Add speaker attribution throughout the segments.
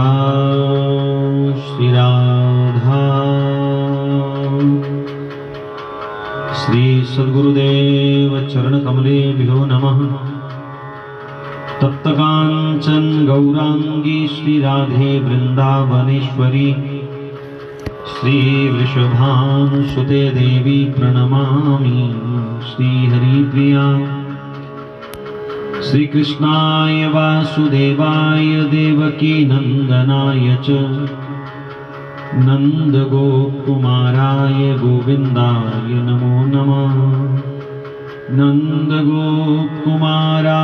Speaker 1: राधा श्री राधा। श्री सद्गुरुदेव चरण कमलेभ्यो नमः। तप्त कांचन गौरांगी श्री राधे वृंदावनेश्वरी श्री वृषभानुसुते देवी प्रणमामि। श्री हरिप्रिया श्री कृष्णाय वासुदेवाय देवकी नंदनाय च नंद गोपकुमाराय गोविंदाय नमो नमः। नंद गोपकुमाराय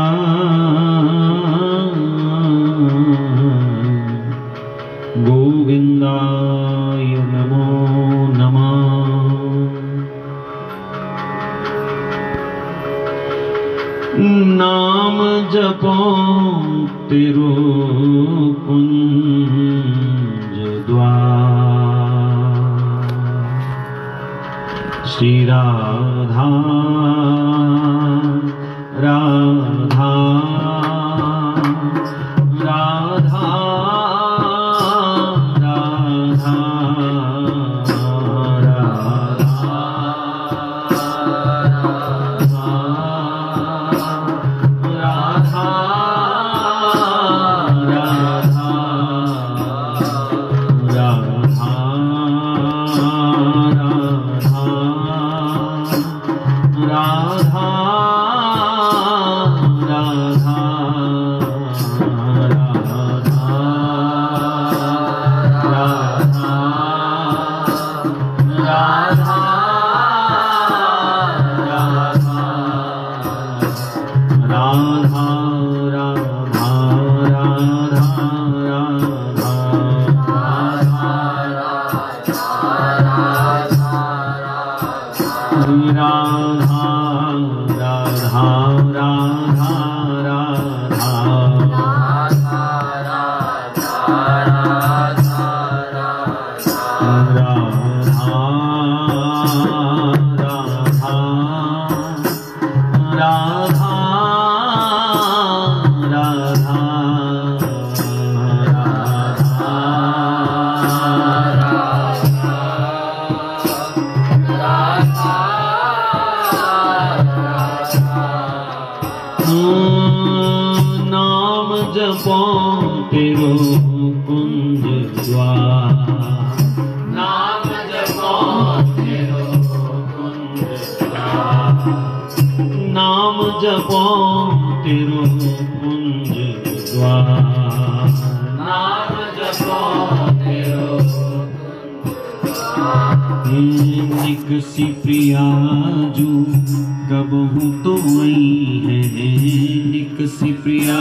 Speaker 1: गोविंदाय नमो नमः। नाम जपो तेरो कुंज द्वार। श्री राधा राधा राधा निकसी प्रिया जो कबहू तो आई है। निकसी प्रिया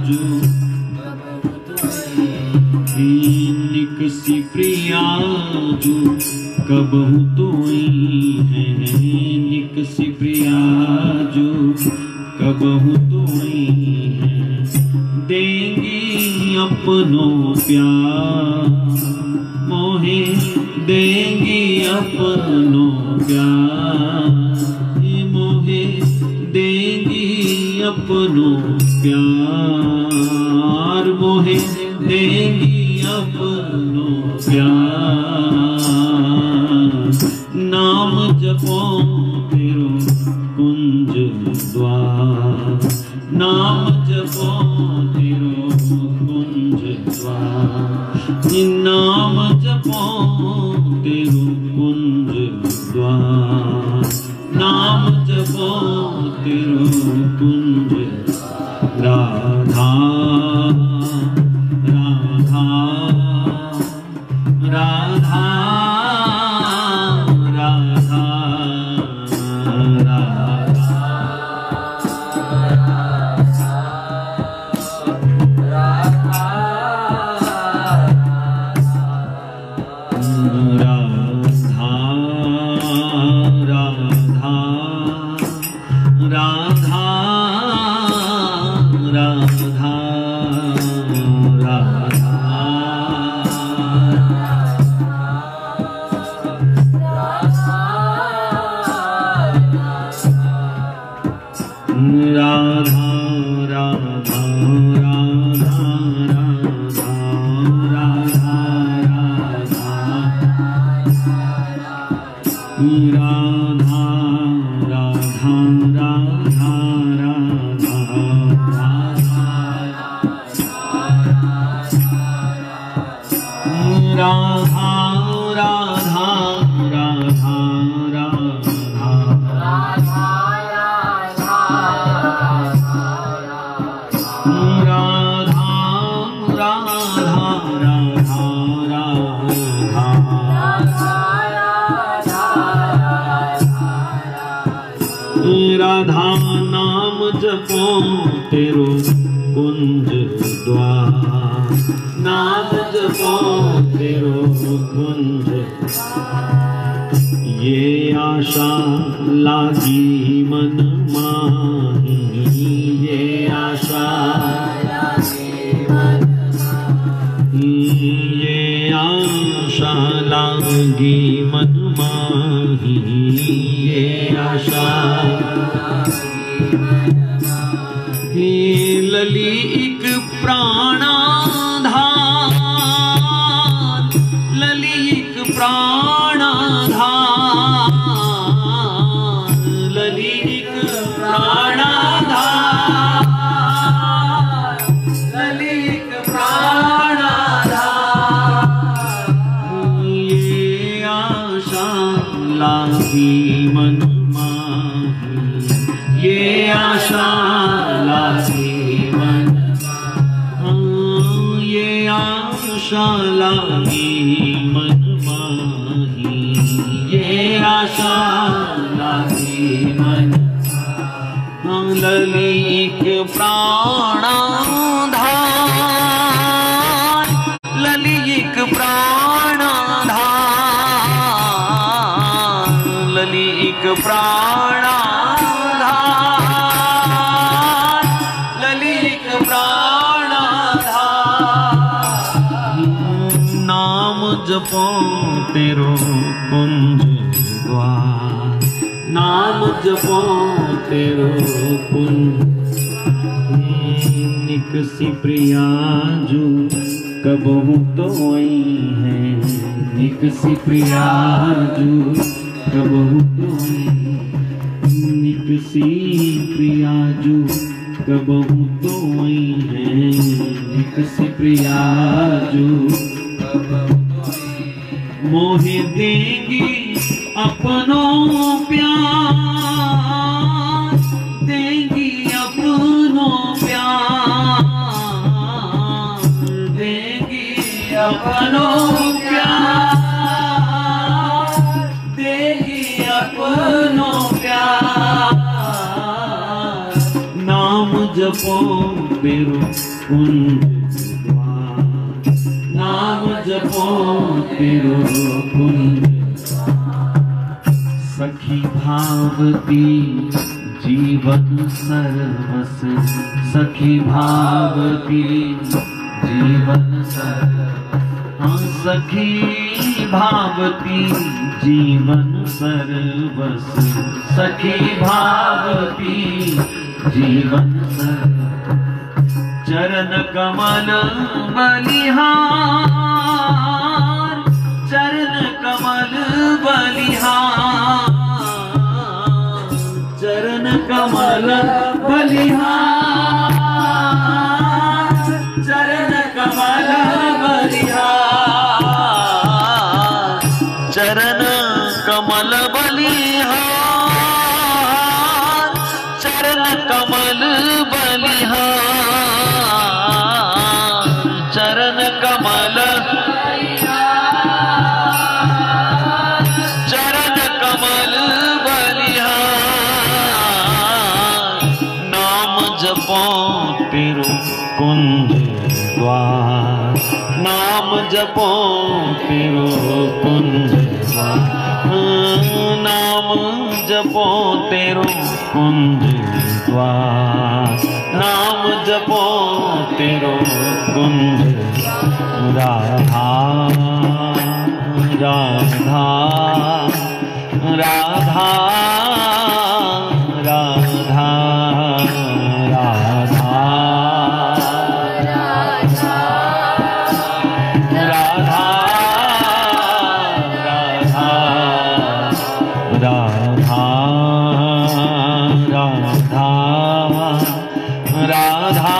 Speaker 1: जो निकसी प्रिया जो कबहू तो आई है। निकसी प्रिया जो कबहू तो आई है। देंगी अपनों प्यार मोहे देंगी अपनों प्यार मोहे देंगी अपनों प्यार मोहे देंगी अपनों प्यार। नाम जपो तेरो कुंज द्वार। नाम जपो तेरो कुंज द्वार। नाम जपो तेरो कुंज द्वार। नाम जपो तेरो कुंज। राधा राधा राधा राधा राधा राधा राधा राधा राधा नाम जपो तेरो कुंज द्वार, नाम जपो तेरो कुंज। ये आशा लागी मन माही, ये आशा ये आशा लागी मन माही, ये आशा लली एक प्राणाधार, लली एक प्राणाधार, लली एक प्राणाधार, लली एक प्राणाधार। ये आशा लागी मन माही, ये आशा लागी मन, ये आशा लागी मन माही, ये आशा लागी मन। ललिक प्राणाधार, ललिक प्राणाधार, ललिक प्राणाधार, ललिक प्राणाधार। नाम जपो तेरो कुंज द्वार, नाम जपो तेरो कुंज। निकसी प्रियाजू कबहू तो आई है, निकसी प्रियाजू कबहू तो आई, निकसी प्रियाजू कबहू तो आई है, निकसी प्रियाजू कबहू तो आई। मोहे देंगी अपनों प्यार, देंगी अपनों प्यार, देंगी अपनों प्यार, देंगी अपनों प्यार। नाम जपो तेरो कुंज द्वार, नाम जपो तेरो कुंज। सखी भावती जीवन सर्वस, सखी भावती जीवन सर्वस, सखी भावती जीवन सर्वस, सखी भावती जीवन सर्वस। चरण कमल बलिहार, चरण कमल बलिहार, चरण कमल बलिहार, चरण कमल बलिहार, चरण कमल बलिहार, चरण कमल बलिहार, चरण कमल तेरो कुंज द्वार, नाम जपो तेरो कुंज द्वार, नाम जपो तेरो कुंज द्वार, नाम जपो तेरो कुंज। राधा राधा राधा राधा राधा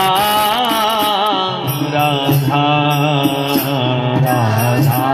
Speaker 1: राधा राधा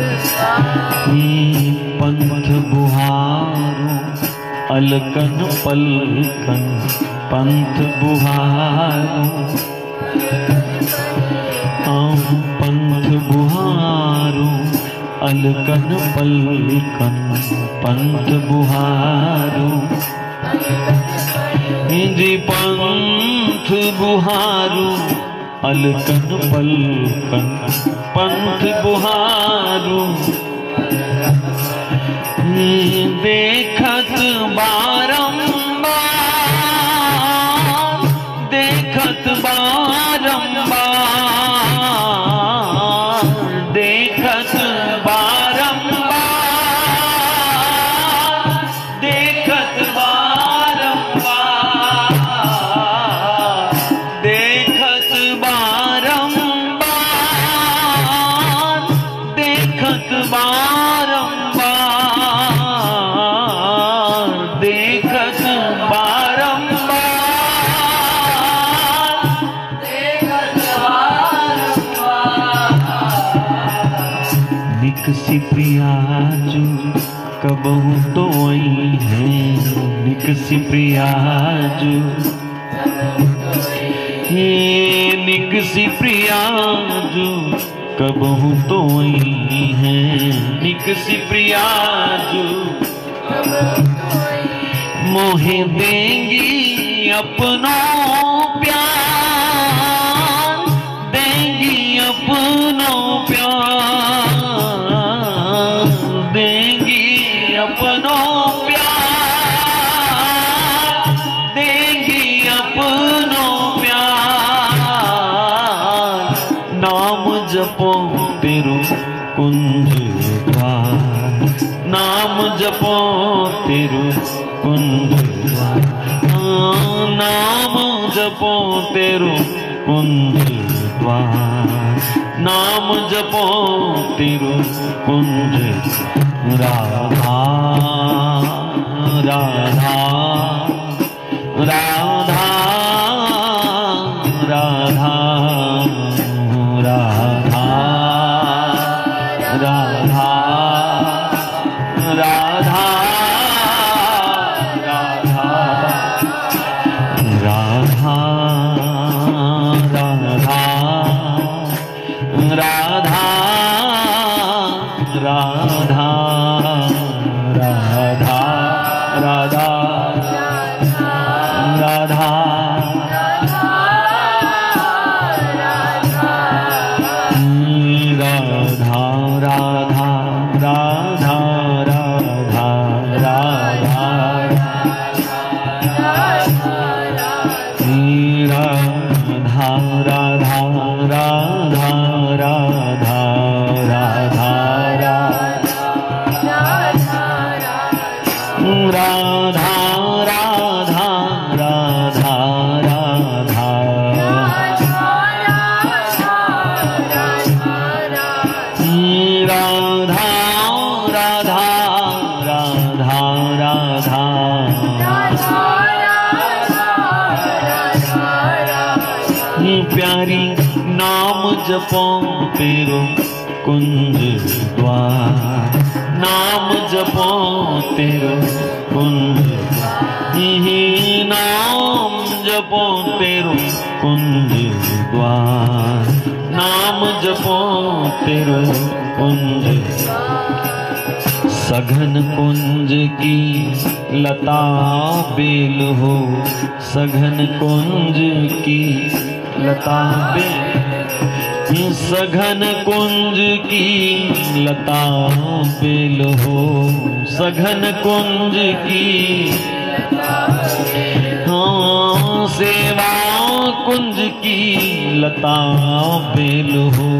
Speaker 1: पंथ बुहारो अलकन पलकन, पंथ बुहारो पंथ बुहारो अलकन पलकन, पंथ बुहारो जी पंथ बुहारो अलकन पलकन, पंथ बुहारो देखत बारंबार, देखत बारंबार, देखत बारंबार, देखत बारंबार, देखत बारंबार, देखत बारंबार, देखत बारंबार, देखत बारंबार। निकसी प्रिया जो कबहू तो आई है, निकसी प्रिया जो निकसी प्रिया जो कबहू तो आई है, निकसी प्रिया जो मोहे देंगी अपनों प्यार, देंगी अपनों प्यार, देंगी अपनों प्यार, देंगी अपनों प्यार। नाम जपो तेरो कुंज द्वार, नाम जपो तेरो कुंज द्वार, नाम जपो तेरो कुंज द्वार, नाम जपो तेरो कुंज। राधा राधा राधा राधा राधा राधा राधा राधा राधा राधा राधा राधा राधा राधा प्यारी नाम जपो तेरो कुंज द्वार, नाम जपो तेरो कुंज, नाम जपो तेरो कुंज द्वार, नाम जपो तेरो कुंज। सघन कुंज की लता बेल हो, सघन कुंज की लता बेल, सघन कुंज की लता बेल हो, सघन कुंज की हाँ सेवा कुंज की लता बेल हो,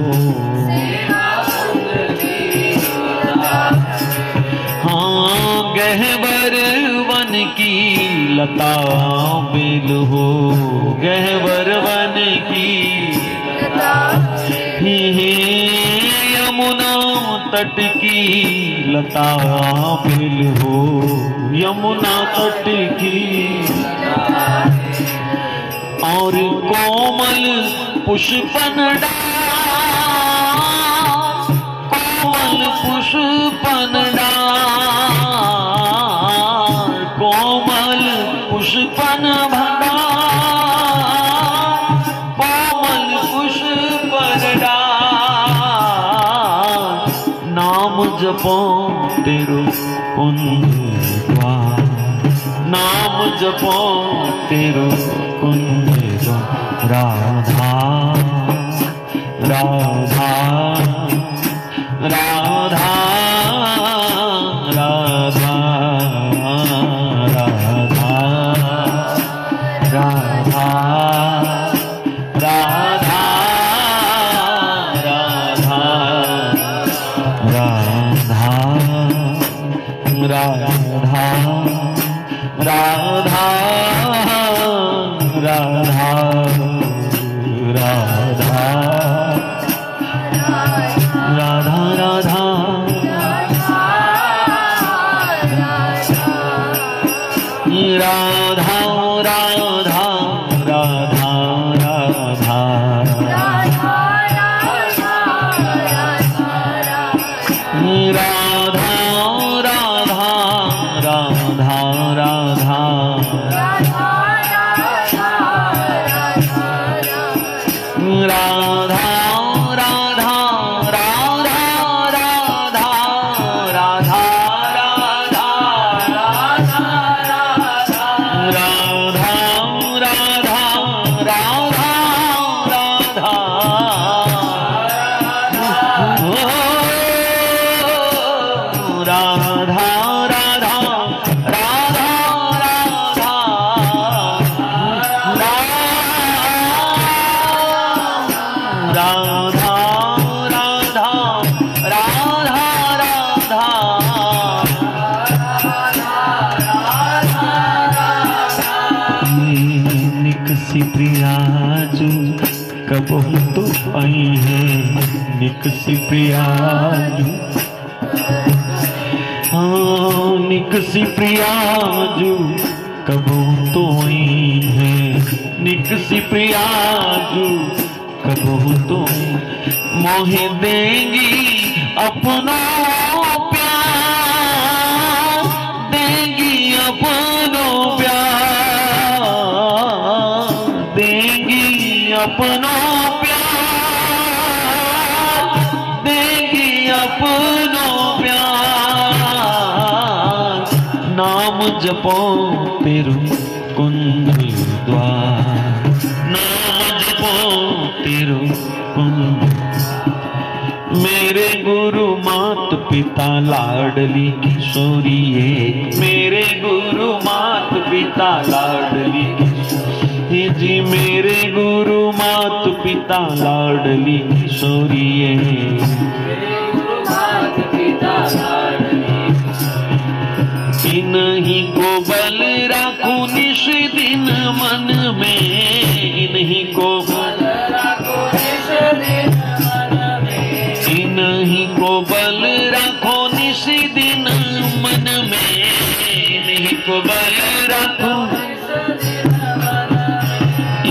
Speaker 1: हाँ गहवर वन की लता बेल हो, गहवर वन की यमुना तट की लता बेल हो, यमुना तट की और कोमल पुष्पन डाल, कोमल पुष्पन पुष्पन डार, कोमल पुष्पन भंडार, कोमल पुष्पन डार, नाम जपो तेरो कुंज द्वार, नाम जपो तेरो कुंज द्वार। राधा राधा राधा राधा राधा राधा राधा राधा राधा राधा राधा राधा राधा राधा राधा राधा राधा राधा प्रियाजू कब तो आई है निकसी प्रियाजू, हाँ निकसी प्रियाजू कब तो आई है निकसी प्रियाजू कब तो मोहे देंगी अपना प्यार, देंगी अपनो प्यार, देंगी अपनो प्यार, देंगी अपनो प्यार, नाम जपो तेरू कुंज द्वार, नाम जपो तेरू कुंज। मेरे गुरु मात पिता लाडली किशोरी एक, मेरे गुरु मात पिता लाडली किशोरी जी, मेरे गुरु मात पिता लाडली किशोरी एक, मेरे गुरु मात पिता लाडली किशोरी। इन्हीं को बल राखो निश दिन मन में, इन्हीं को बल राखो निश दिन मन में, इन्हीं को बल राखो निश दिन मन में, इन्हीं को बल राखो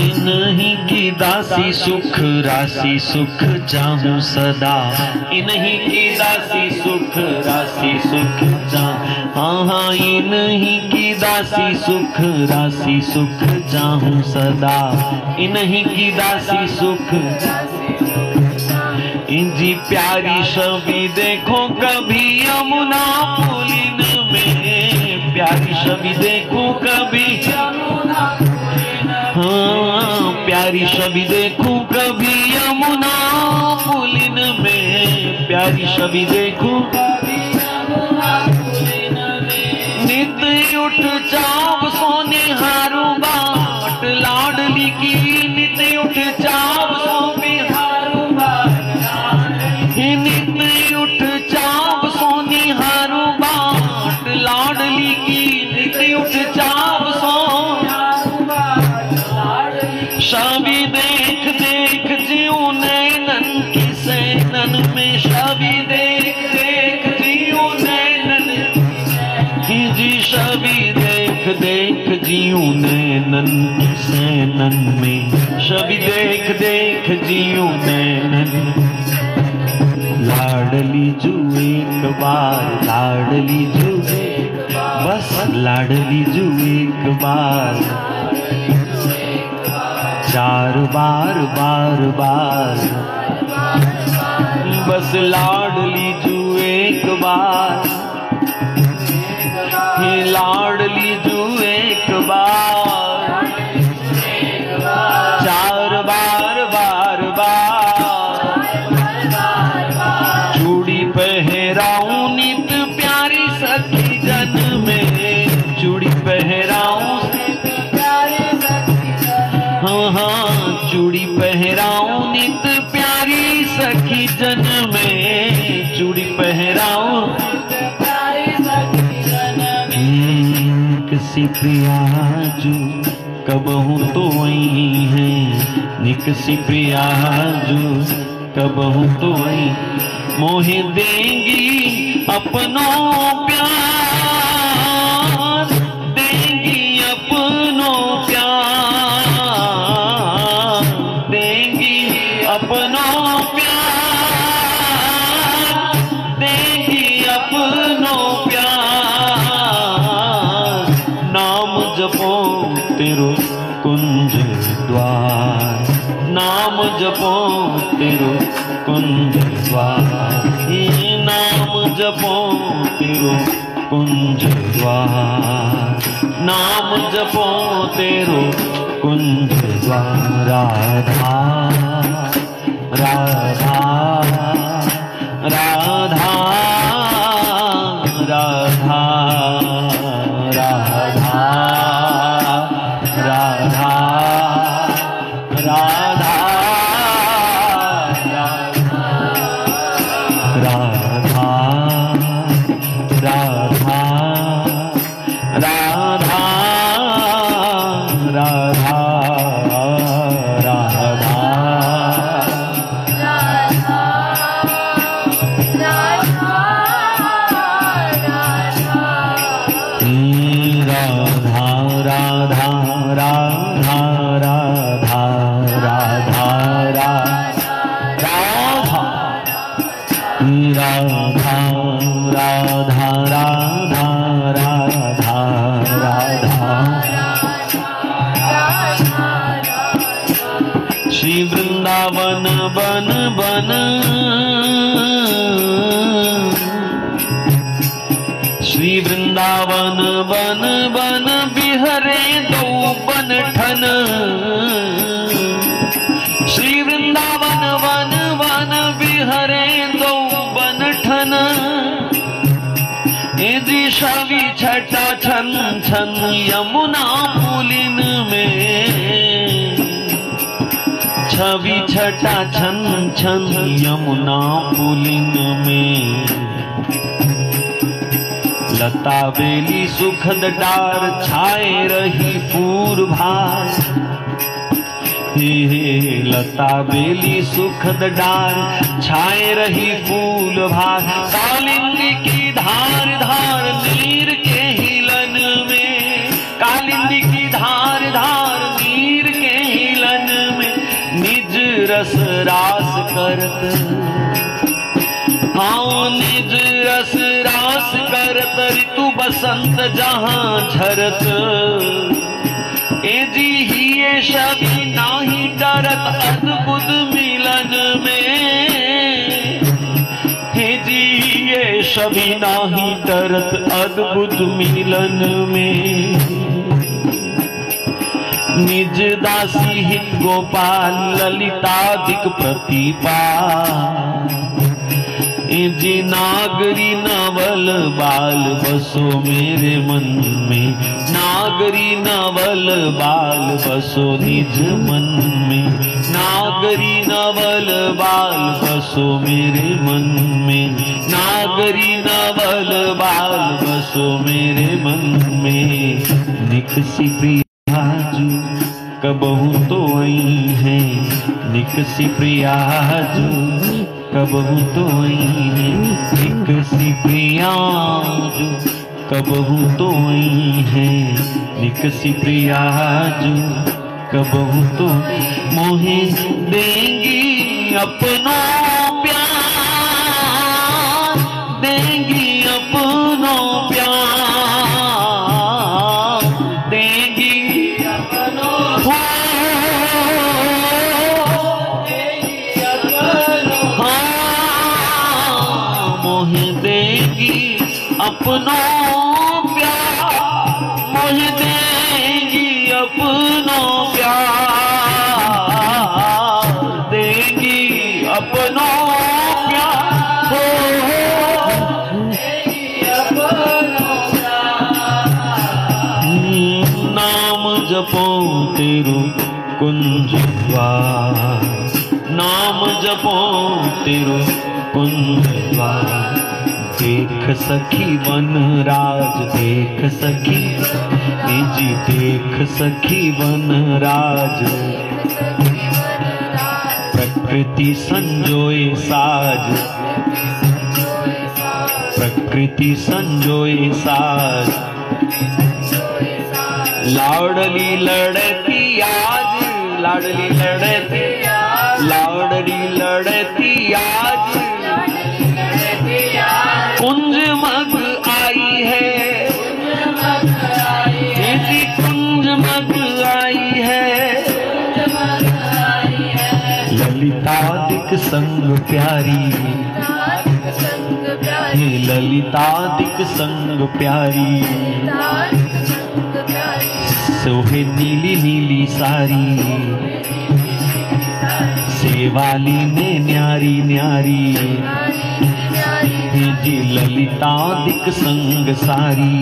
Speaker 1: इन्हीं की दासी सुख राशि सुख चाहूं सदा, इन्हीं की दासी सुख राशि सुख चाहूं, हाँ हाँ इन्हीं की दासी सुख राशि सुख चाहूं सदा, इन्हीं की दासी सुख। इंजी प्यारी छवि देखो कभी यमुना पुलिन में, प्यारी छवि देखो कभी यमुना, हाँ प्यारी छवि देखूं कभी यमुना पुलिन में, प्यारी छवि देखूं कभी यमुना पुलिन में। नित उठ चाप सोने हारू बाट लाडली की, नित उठ चाप सोने हारू बाट, नित उठ चाप सोने हारू बाट लाडली की, नित उठ चाप छवि देख देख जीऊं नैनन की सैनन में, छवि देख देख जीऊं नैनन की जी, छवि देख देख जीऊं नैनन की सैनन में, छवि देख देख जीऊं नैनन। लाडली जू एक बार लाडली जू, बस लाडली जू एक बार, 4 बार बार बार, बस लाडली जू एक बार, लाडली जू एक बार, 4 बार बार बार, चूड़ी पहराऊं नित प्यारी सखी जन में, चूड़ी पहराऊं, हाँ चूड़ी पहराऊं नित प्यारी सखी जन में, चूड़ी पहराऊं निकसी प्रिया जू कबहू तो आई है, निकसी प्रिया जू कबहू तो आई, मोहे देंगी अपनों प्यार, देंगी अपनों प्यार, देंगी अपनों प्यार, देंगी अपनों प्यार, नाम जपो तेरो कुंज द्वार, नाम जपो तेरो कुंज द्वार, नाम जपो तेरो कुंज द्वार, नाम जपो तेरो कुंज द्वार, राधा राधा राधा राधा राधा राधा राधा राधा राधा राधा राधा श्री वृंदावन बन बन, श्री वृंदावन बन बन बिहरे दो बनठन, श्री वृंदावन वन वन बिहरे दो बनठन, छवि छटा छन छन यमुना पुलिन में, छवि छटा छन छन यमुना पुलिन में, लता बेली सुखद डार छाए रही पूर भार, हे लता बेली सुखद डार छाए रही फूल भार, कालिंदी की धार धार नीर के हिलन में, कालिंदी की धार धार नीर के हिलन में, निज रस रास करत, हाँ निज रस रास करत, ऋतु बसंत जहाँ झरत, ए जी ही ये शबी नाही डरत अद्भुत मिलन में, हे जी ये शबी नाही डरत अद्भुत मिलन में, निज दासी हित गोपाल ललितादिक प्रतिपाल, जी नागरी नवल बाल बसो मेरे मन में, नागरी नवल बाल बसो निज मन में, नागरी नवल बाल बसो मेरे मन में, नागरी नवल बाल बसो मेरे मन में, निकसी प्रिया जू कबहू तो आई है, निकसी प्रिया जू कबहू तो आई है, निकसी प्रिया जू कबहू तो आई है, निकसी प्रिया जू कबहू तो, मोहे देंगी अपनों प्यार, देंगी मोह देगी अपनों प्यार, मोह देगी अपनों प्यार, देगी अपनों प्यार, हो देगी अपनों प्यार। नाम जपो तेरो कुंज द्वार, नाम जपो तेरो कुंज द्वार। देख सखी वनराज, देख सखी निजी, देख सखी वनराज। प्रकृति संजोए साज, प्रकृति संजोए साज। लाडली लड़ती आज, लाडली लड़ती, लाडली लड़ती आज। कुंज मग आई है, जी कुंज मग आई है। ललितादिक संग प्यारी, ये ललितादिक संग प्यारी। सोहे नीली नीली सारी, सेवाली ने न्यारी न्यारी। जी ललितादिक संग सारी,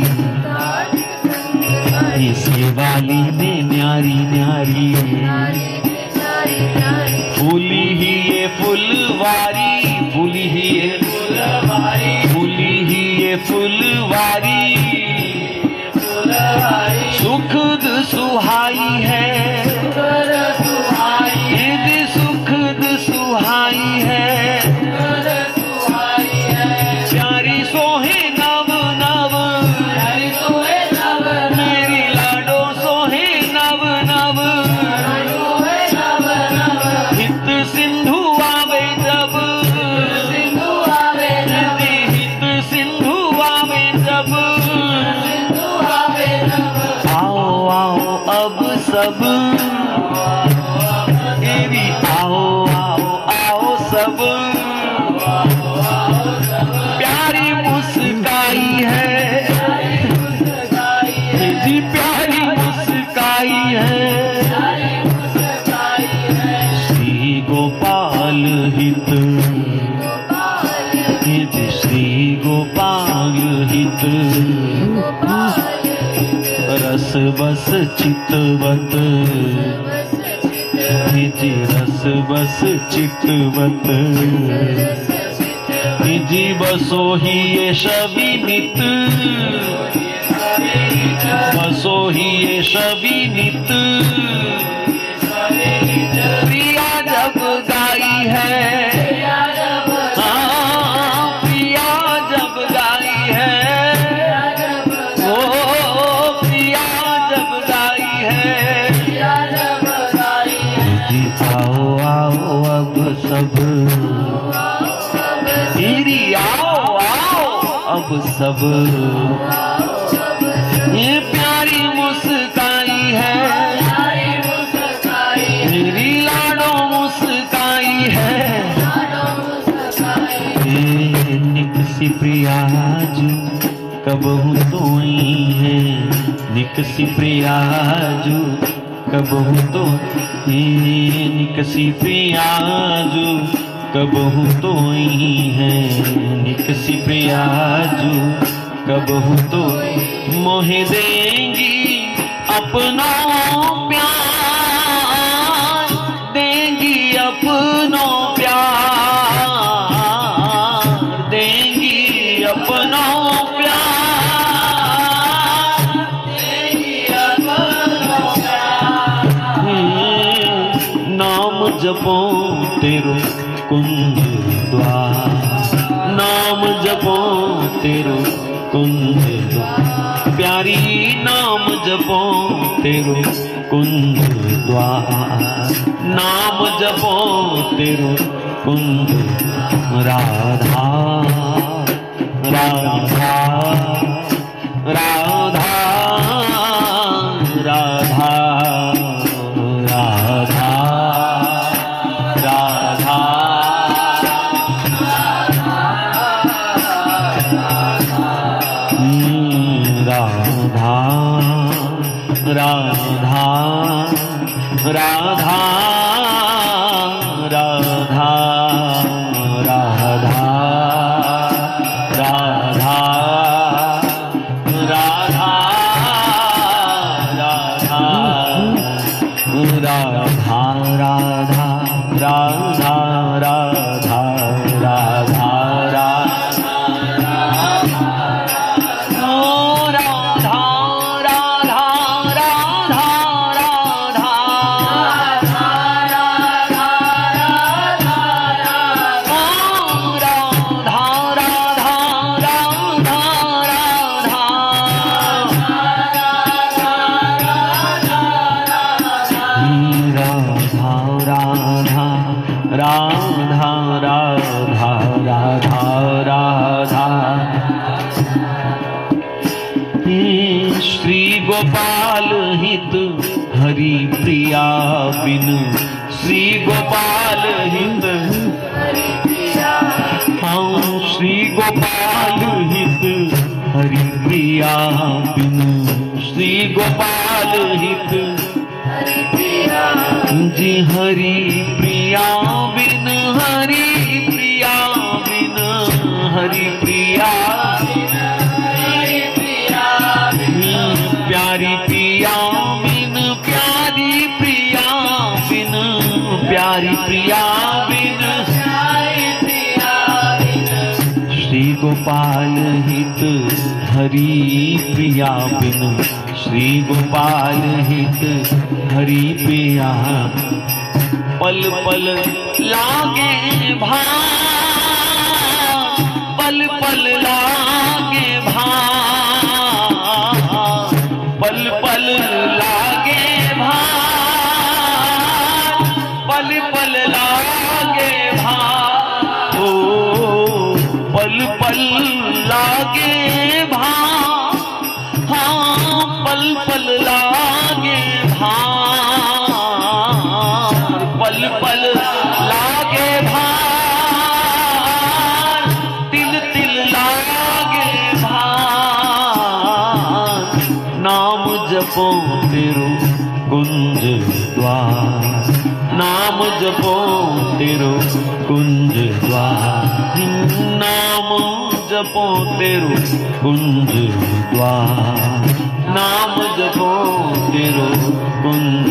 Speaker 1: ये सेवाली ने न्यारी न्यारी। फूली ही ये फुलवारी, फूली ही ये फुलवारी, फूली ही ये फुलवारी। सुखद सुहाई है, ये सुखद सुहाई है। प्यारी सोहे नव नव, मेरी लाडो सोहे नव नव। हित सिंधु आवे जब, हित सिंधु आवे जब। आओ आओ अब सब, मेरी आओ आओ आओ सब। प्यारी मुस्काई है जी, प्यारी मुस्काई है। श्री गोपाल हित, श्री गोपाल हित। रस बस चितवत, जी रस बस चितवत। जी बसो ही ये शबी नित, बसो ही ये शबी नित। प्रिया जब गाई है, हाँ प्रिया जब गाई है। ओ प्रिया जब गाई है। जी आओ आओ अब सब, मेरी आओ आओ अब सब। ये प्यारी मुस्काई है, मेरी लाडो मुस्काई है। निकसी प्रियाजू कबहू तोई है, निकसी प्रियाजू कबहू तो। निकसी प्रियाजू कबहू तोई है, निकसी प्रियाजू कबहू तो। मोह देंगी अपनों प्यार, देंगी अपनों प्यार, देंगी अपनों प्यार, देंगी अपनों प्यार। नाम जपो तेरो कुंज द्वार, नाम जपो तेरो कुंज द्वार। प्यारी नाम जपो तेरो कुंज द्वार, नाम जपो तेरो कुंज। राधा राधा राधा राधा राधा राधा राधा राधा राधा राधा राधा राधा राधा राधा राधा राधा राधा राधा राधा राधा राधा श्री गोपाल हित हरि प्रिया बिन श्री गोपाल हित हाँ श्री गोपाल हित हरि प्रिया बिन श्री गोपाल हित जी हरि प्रिया बिन हरि प्रिया बिन हरि प्रिया प्यारी प्रिया बिन प्यारी प्रिया बिन प्यारी प्रिया बिन श्री गोपाल हित हरि प्रिया बिन श्री गोपाल हित हरि प्रिया पल पल लागे भान पल पल लागे भान पल पल लागे भान पल पल लागे भान ओ पल पल लागे भान हाँ पल पल लागे भान पल पल लागे भान तिल तिल लागे भान नाम जपो तेरो कुंज द्वार नाम जपो तेरो कुंज द्वार नाम जपो तेरो कुंज द्वार नाम जपो तेरो कुंज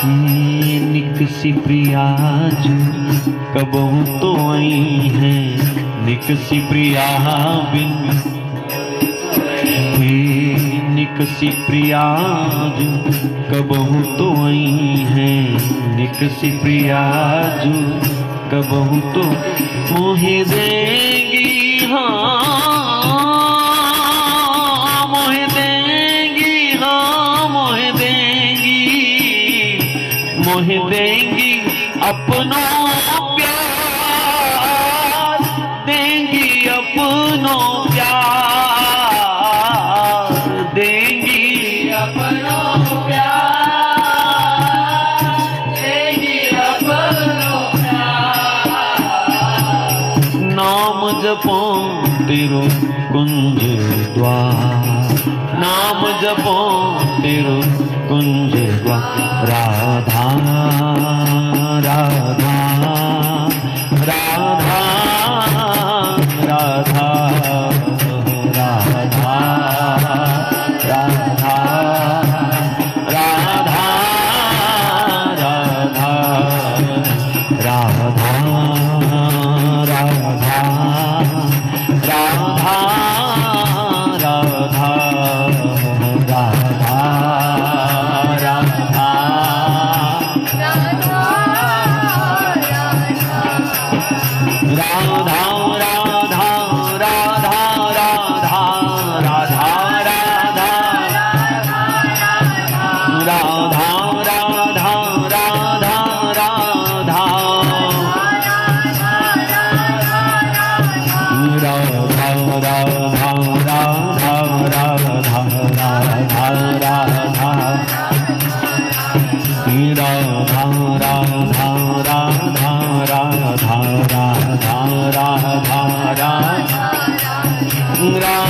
Speaker 1: निकसी प्रिया जो कबहू तो आई है निकसी प्रिया बिन निकसी प्रिया जो कबहू तो आई है निकसी प्रिया जो कबहू तो मोहे देंगी हाँ मोहे देंगी हाँ मोहे देंगी मोहे देंगी अपनों प्यार देंगी अपनों प्यार देंगी अपनों प्यार देंगी अपनों प्यार नाम जपो तेरो कुंज द्वार नाम जपो तेरो कुंज द्वार राधा राधा राधा राधा राधा राधा राधा राधा राधा राधा राधा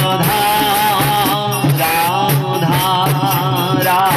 Speaker 1: राधा राधा राधा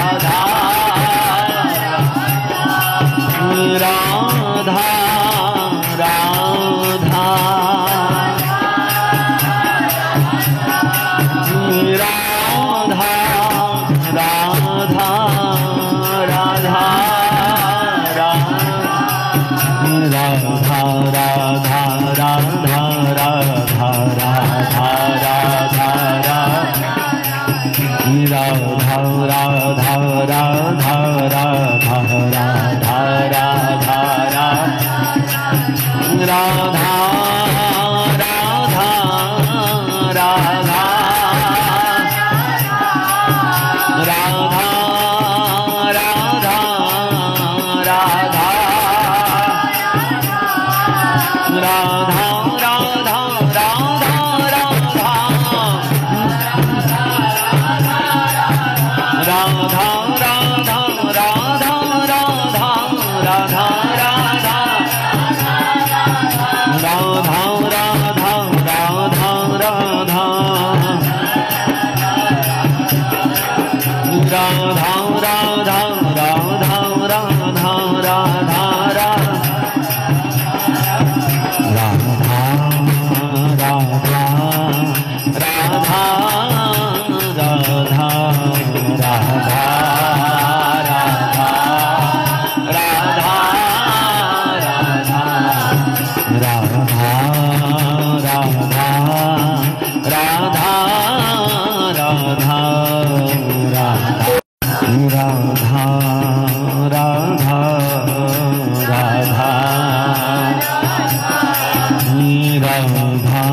Speaker 1: राधा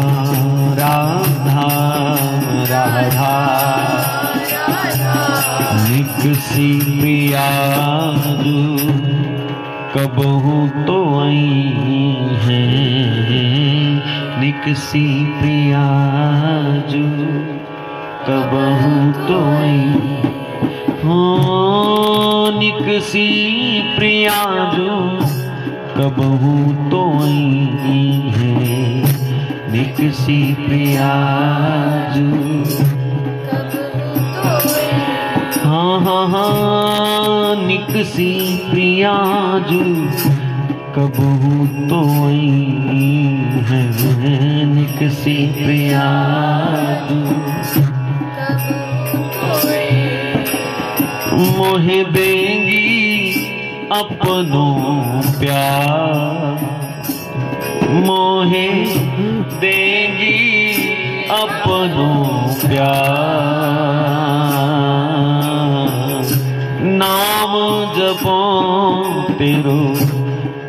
Speaker 1: राधा राधा निकसी प्रिया जो कबहू तो आई है, निकसी प्रिया जो कबहू तो आई। हाँ निकसी प्रिया जो कबहू तो आई है, निकसी प्रिया जो। हाँ हाँ हाँ निकसी प्रिया जो कबहू तो आई है, निकसी प्रिया जो। मोहे देंगी अपनों प्यार, मोहे देंगी अपनों प्यार, नाम जपो तेरो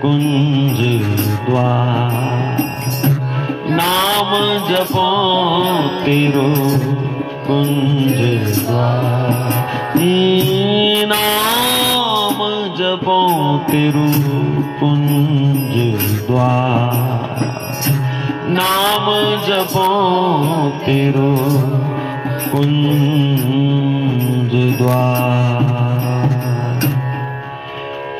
Speaker 1: कुंज द्वार, नाम जपो तेरो कुंज द्वार, नाम जपो तेरो कुंज द्वार, नाम जपो तेरो कुंज द्वार।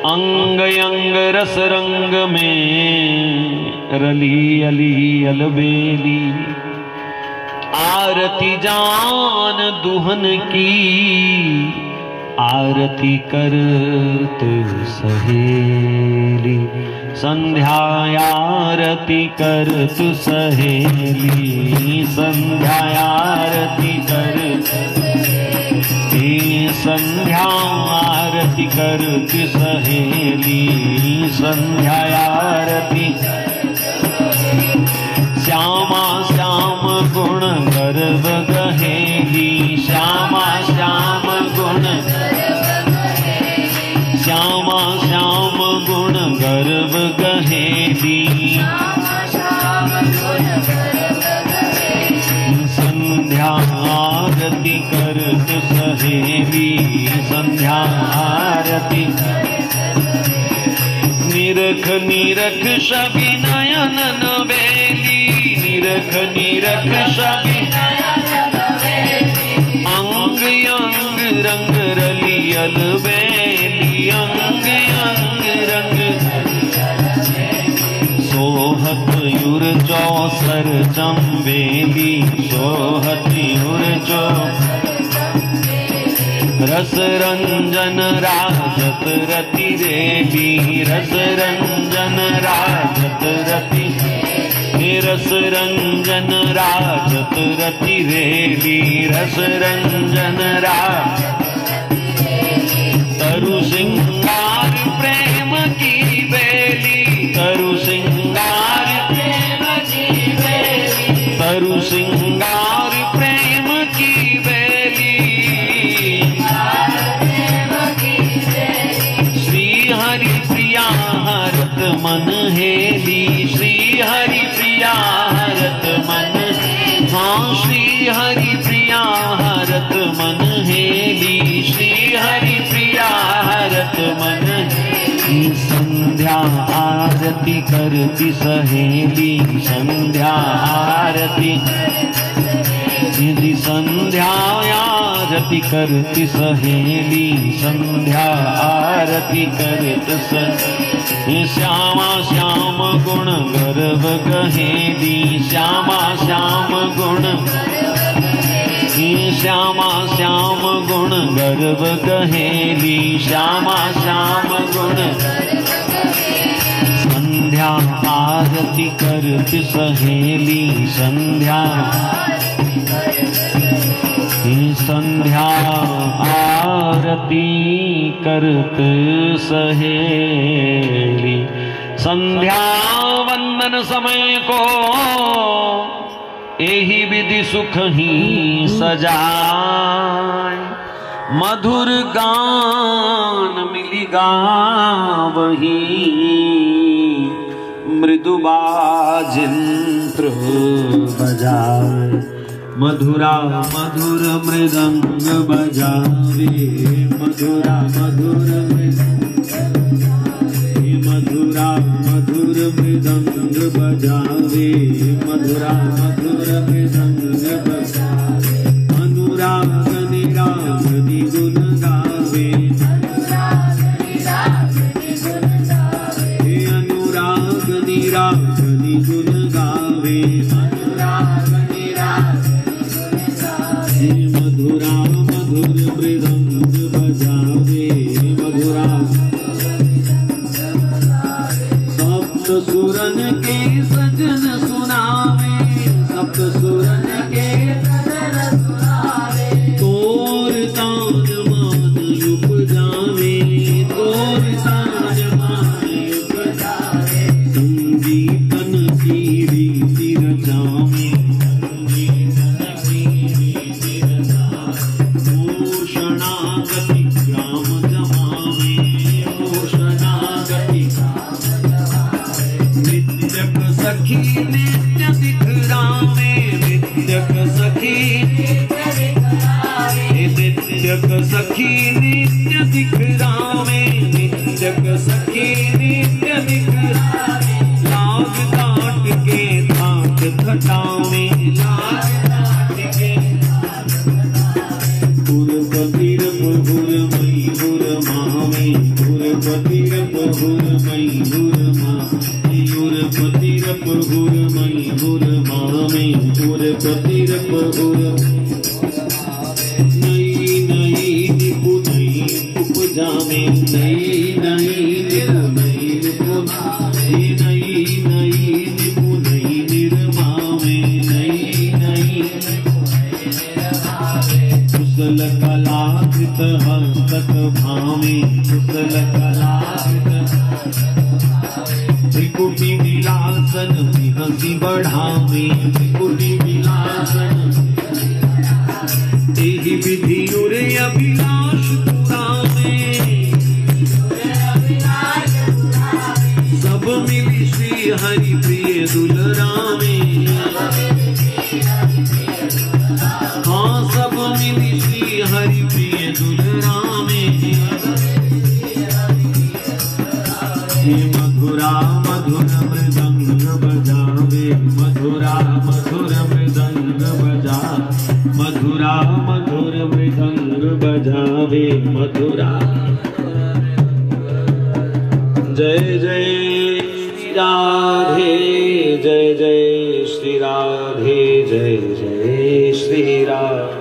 Speaker 1: अंग अंग रस रंग में रली अली अलबेली, आरती जान दुहन की, आरती करत सहेली, संध्या आरती करत सहेली, संध्या आरती करत, संध्या आरती करत सहेली, संध्या आरती। श्यामा श्याम गुण गर्व गहेली, श्यामा श्याम गुण, श्यामा श्याम गुण गर्व गहेली, संध्या आरती करत सहेली, संध्या आरती। निरख निरख सभी नयन नवेली, निरख निरख सभी अंग अंग रंग रली अलबेली, अंग अंग रंग सोहत युर चौसर चंबेली, सोहत युर चौ रस रंजन राजत रति रेली, रस रंजन राजत रति, रस रंजन राजत रति रेली, रस रंजन राज। तरु सिंगार प्रेम की बेली, तरु सिंगार प्रेम की बेली, तरु सिंगार प्रेम की बेली, श्री हरि प्रिया हरत मन हेली, श्री हरि प्रिया हरत मन, हाँ श्री हरि प्रिया हरत मन हेली, श्री हरि प्रिया हरत मन। संध्या आरती करती सहेली, संध्या आरती, यदि संध्या आरती करती सहेली, संध्या आरती करत सहेली। श्यामा श्याम गुण गर्व गहेली, श्यामा श्याम गुण, श्यामा श्याम गुण गर्व गहेली, श्यामा श्याम गुण। संध्या आरती करत सहेली, संध्या, संध्या आरती करत सहेली। संध्या वंदन समय को एही विधि सुख ही सजाए, मधुर गान मिली गावही, मृदु बाजिन वस्त्र बजावे। मधुरा मधुर मृदंग बजावे, मधुरा मधुर मधुरा मधुर मृदंग बजावे, मधुरा मधुर मृदंग बजावे। अनुराग निराग निगुण गावे, अनुराग निराग निगुण गावे, अनुराग निराग मधुरा मधुर मृदंग बजावे, मधुरा सप्त सुरन के सजन सुनावे, सप्त सुरन के सजन सुनावे। तोर तान मान उपजावे, तोर तान मान उपजावे। संगीतन की रीति रचावे, शरणागति ग्राम जमावे, शरणागति नित्यक सखी नित्य दिखरावे, नित्यक सखी नित्यक सखी नित्य दिखरावे, नित्यक सखी नित्य दिखरावे। लाग काट के थाट खटावे, लाग काट के पुरपतिर पुर मई पुर मावे, पुरपतिर पुर मई पुर मावे, पुरपतिर पुर मई पुर मावे, पुरपतिर पुर नई नई निपु नई उपजावे, नई नई निपु नई उपजावे, नई नई निपु नई निर्मावे, नई नई कुशल कलाकृत हस्तक भावे, कुशल कलाकृत त्रिकुटी विलासन हंसी बढ़ावे, त्रिकुटी विलासन तेहि विधि उरे अभिलाष पुरावे। सब मिली श्री हरि प्रिय दुलरावे, हाँ सब मिली श्री हरि प्रिय दुलरावे। मधुरा मधुर मृदंग बजावे, मधुरा मधुर मृदंग बजा, मधुरा मधुर मृदंग बजावे, मधुरा। जय जय श्री राधे, जय जय श्री राधे, जय जय श्री राधे।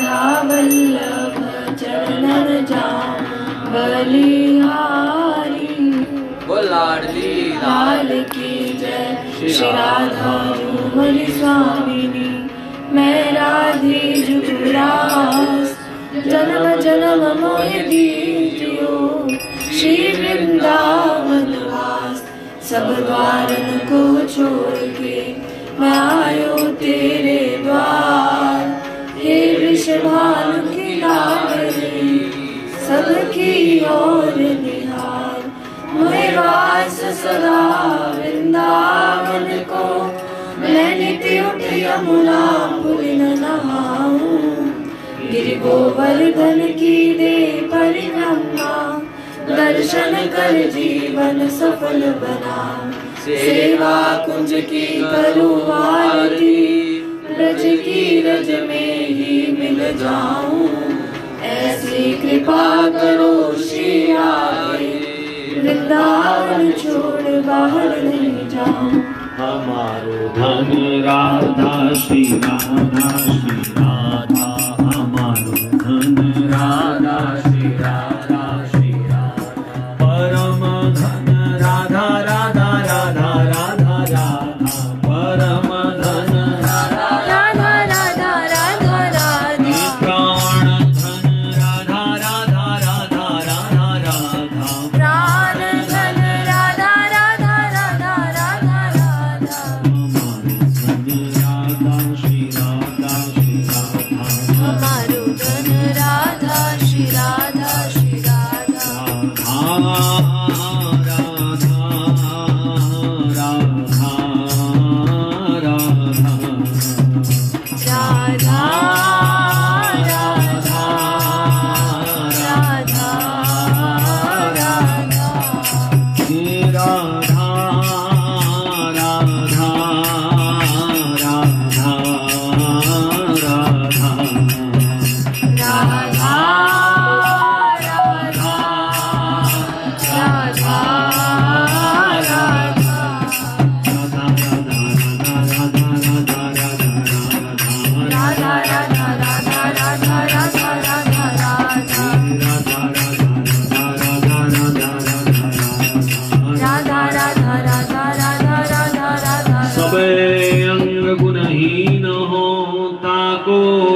Speaker 2: राधा वल्लभ चरणन जाऊं बलिहारी।
Speaker 3: लाडली
Speaker 2: लाल की जय श्री राधा रमणी स्वामिनी। मैं राधे जुगुरास जन्म जन्म मोहि दीजियो। श्री वृंदावन वास सब द्वारन को छोड़ के मैं आयो तेरे द्वार। हे वृषभानु की लाडली सबकी ओर निहार। मोहि वास सदा वृंदावन को। मैं नित्य उठ यमुना पुलिन नहाऊं। गिरि गोवर्धन की दे परिक्रमा। दर्शन कर जीवन सफल बना। सेवा कुंज की करूं आरती। ब्रज की रज में ही मिल जाऊं। ऐसी कृपा करो श्री आगे। वृंदावन छोड़ बाहर नहीं जाऊं।
Speaker 1: हमारो धन राधा श्री राधा श्री राधा। हमारो धन राधा श्री राधा श्री राधा। परम धन राधा राधा राधा राधा राधा। परम धन
Speaker 2: राधा राधा राधा राधा।
Speaker 1: प्राण धन राधा राधा राधा राधा राधा।
Speaker 2: प्राण धन राधा राधा राधा राधा राधा।
Speaker 1: हमारो धन राधा श्री राधा श्री राधा।
Speaker 2: हमारो धन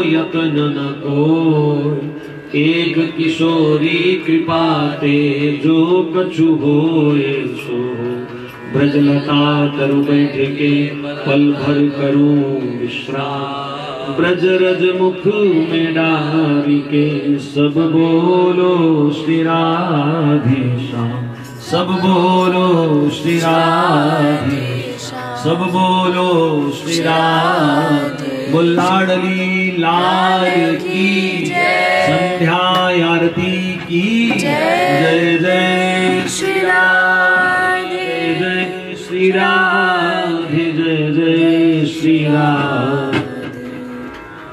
Speaker 1: यतन न कोय। एक किशोरी कृपा ते जो कछु होए सो। ब्रजलता तरु बैठ के पल भर करूं विश्राम। ब्रज रज मुख में डारी के सब बोलो श्री राधे श्याम। सब बोलो श्री राधे। सब बोलो श्री राधे। बुल्लाडली लाल की संध्या आरती की जय जय श्री राधे। जय श्री राधे।